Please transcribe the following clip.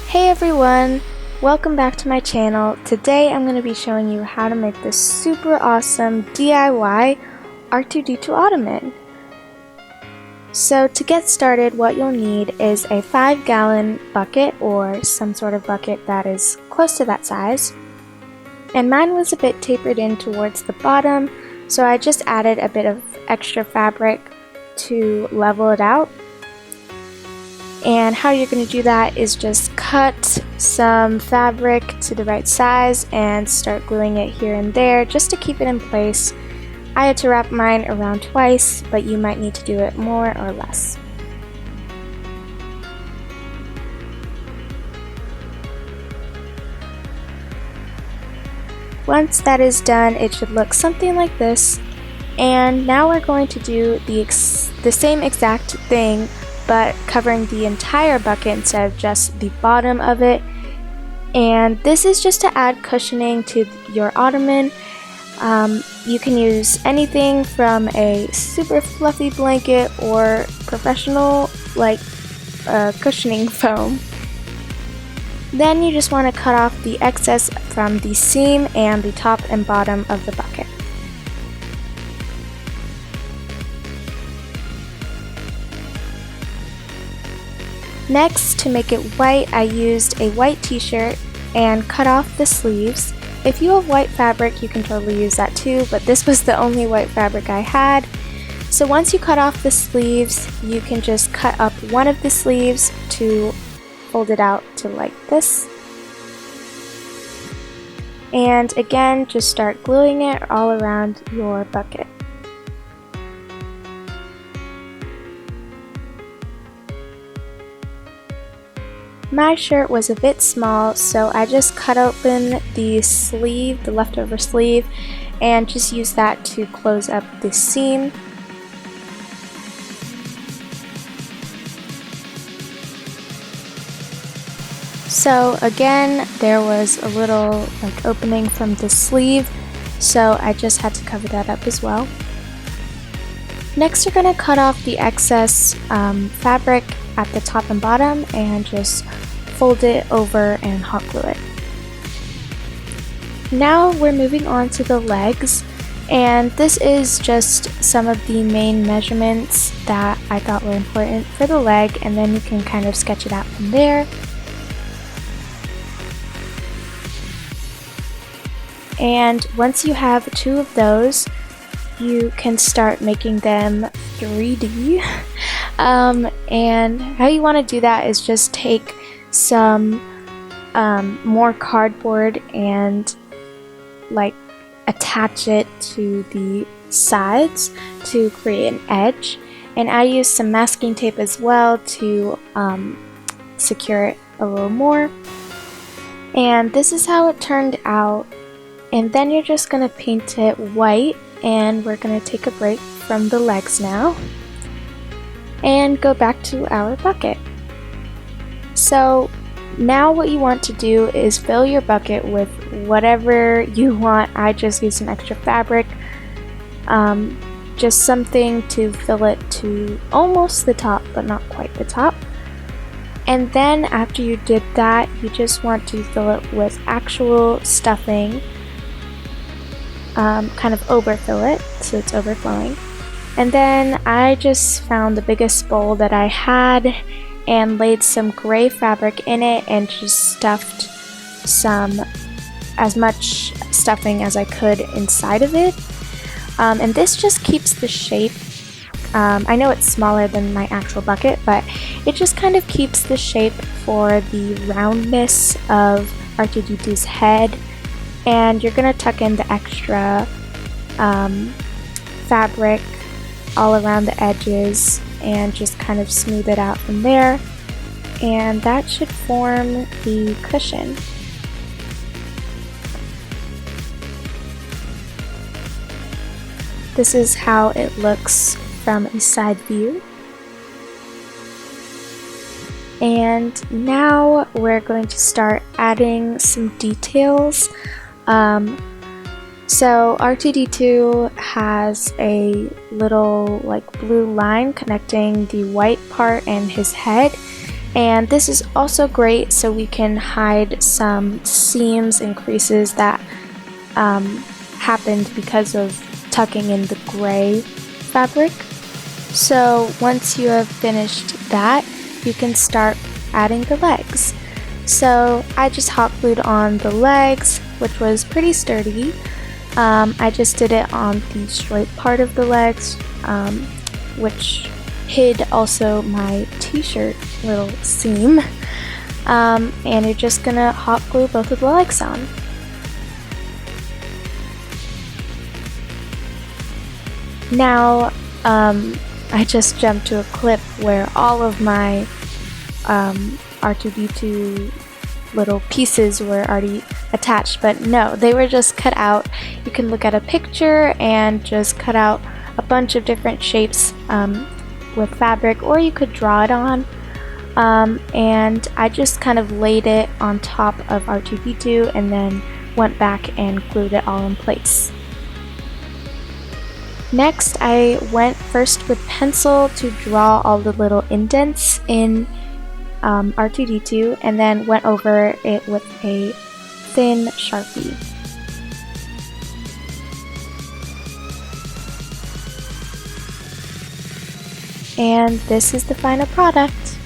Hey everyone! Welcome back to my channel. Today I'm going to be showing you how to make this super awesome DIY R2-D2 Ottoman. So to get started, what you'll need is a 5-gallon bucket or some sort of bucket that is close to that size. And mine was a bit tapered in towards the bottom, so I just added a bit of extra fabric to level it out. And how you're going to do that is just cut some fabric to the right size and start gluing it here and there just to keep it in place. I had to wrap mine around twice, but you might need to do it more or less. Once that is done, it should look something like this. And now we're going to do the same exact thing, but covering the entire bucket instead of just the bottom of it. And this is just to add cushioning to your ottoman. You can use anything from a super fluffy blanket or professional like cushioning foam. Then you just want to cut off the excess from the seam and the top and bottom of the bucket. Next, to make it white, I used a white t-shirt and cut off the sleeves. If you have white fabric, you can totally use that too, but this was the only white fabric I had. So once you cut off the sleeves, you can just cut up one of the sleeves to fold it out to like this. And again, just start gluing it all around your bucket. My shirt was a bit small, so I just cut open the sleeve, the leftover sleeve, and just use that to close up the seam. So again, there was a little opening from the sleeve, so I just had to cover that up as well. Next, you're going to cut off the excess fabric at the top and bottom and just fold it over and hot glue it. Now we're moving on to the legs, and this is just some of the main measurements that I thought were important for the leg, and then you can kind of sketch it out from there. And once you have two of those, you can start making them 3D. And how you want to do that is just take some more cardboard and attach it to the sides to create an edge. And I used some masking tape as well to secure it a little more. And this is how it turned out. And then you're just going to paint it white, and we're going to take a break from the legs now and go back to our bucket. So now what you want to do is fill your bucket with whatever you want. I just used some extra fabric, just something to fill it to almost the top but not quite the top. And then after you did that, you just want to fill it with actual stuffing, kind of overfill it so it's overflowing. And then I just found the biggest bowl that I had and laid some gray fabric in it and just stuffed as much stuffing as I could inside of it. And this just keeps the shape. I know it's smaller than my actual bucket, but it just kind of keeps the shape for the roundness of R2-D2's head. And you're going to tuck in the extra fabric all around the edges and just kind of smooth it out from there. And that should form the cushion. This is how it looks from a side view. And now we're going to start adding some details. So R2-D2 has a little blue line connecting the white part and his head, And this is also great so we can hide some seams and creases that happened because of tucking in the gray fabric. So once you have finished that, you can start adding the legs. So I just hot glued on the legs, which was pretty sturdy. I just did it on the straight part of the legs, which hid also my t-shirt little seam. And you're just gonna hot glue both of the legs on. Now, I just jumped to a clip where all of my R2-D2 little pieces were already attached, but no, they were just cut out. You can look at a picture and just cut out a bunch of different shapes with fabric, or you could draw it on. And I just kind of laid it on top of R2-D2 and then went back and glued it all in place. Next, I went first with pencil to draw all the little indents in R2-D2, and then went over it with a thin Sharpie. And this is the final product.